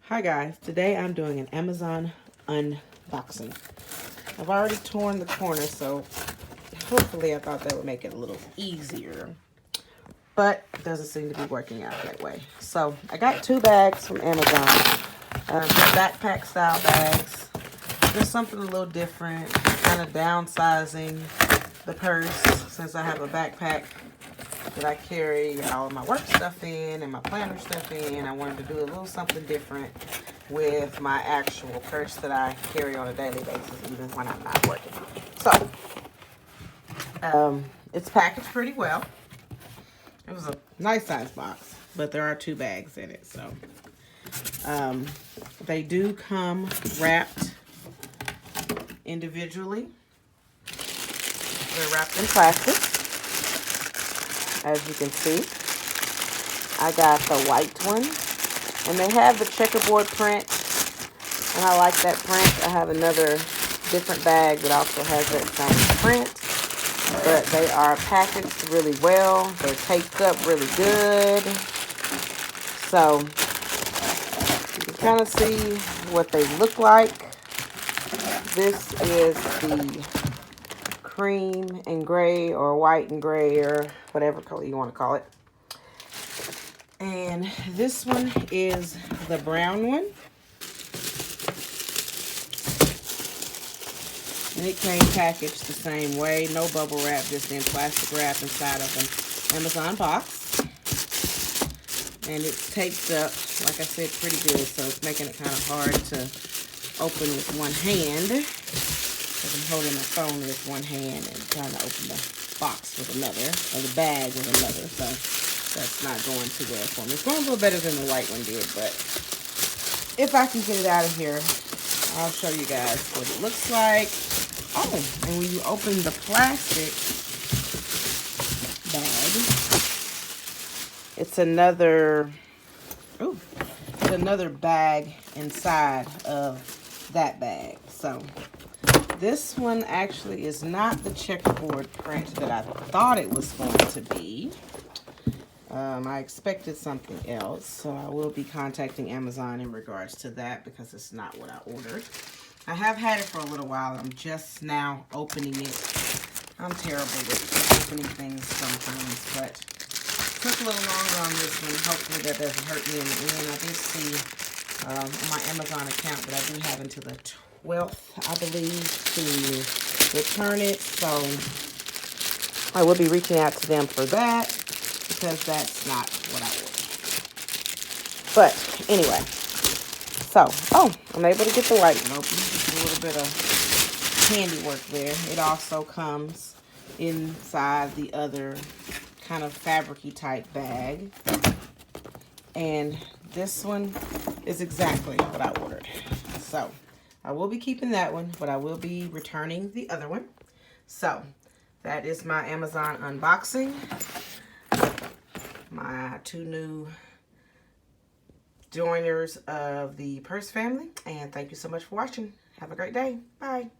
Hi guys, today I'm doing an Amazon unboxing. I've already torn the corner, so hopefully I thought that would make it a little easier, but it doesn't seem to be working out that way. So I got 2 bags from Amazon, backpack style bags. Just something a little different, kind of downsizing the purse since I have a backpack that I carry all my work stuff in and my planner stuff in. I wanted to do a little something different with my actual purse that I carry on a daily basis, even when I'm not working. So, it's packaged pretty well. It was a nice size box, but there are 2 bags in it. So, they do come wrapped individually. They're wrapped in plastic. As you can see, I got the white one, and they have the checkerboard print, and I like that print. I have another different bag that also has that same print, but they are packaged really well. They're taped up really good, so you can kind of see what they look like. This is the cream and gray, or white and gray, or whatever color you want to call it. And this one is the brown one. And it came packaged the same way. No bubble wrap, just in plastic wrap inside of an Amazon box. And it's taped up, like I said, pretty good. So it's making it kind of hard to open with one hand. Because I'm holding my phone with one hand and trying to open the box with another, or the bag with another. So that's not going too well for me. It's going a little better than the white one did, but if I can get it out of here, I'll show you guys what it looks like. Oh, and when you open the plastic bag, it's another bag inside of that bag. So this one actually is not the checkerboard print that I thought it was going to be. I expected something else, so I will be contacting Amazon in regards to that because it's not what I ordered. I have had it for a little while. I'm just now opening it. I'm terrible with opening things sometimes, but it took a little longer on this one. Hopefully that doesn't hurt me in the end. I did see on my Amazon account that I do have until the 12th, I believe, to return it. So I will be reaching out to them for that, because that's not what I ordered. But anyway, so, I'm able to get the white one open. Just a little bit of handiwork there. It also comes inside the other kind of fabric-y type bag. And this one is exactly what I ordered. So I will be keeping that one, but I will be returning the other one. So that is my Amazon unboxing. My 2 new joiners of the purse family. And thank you so much for watching. Have a great day. Bye.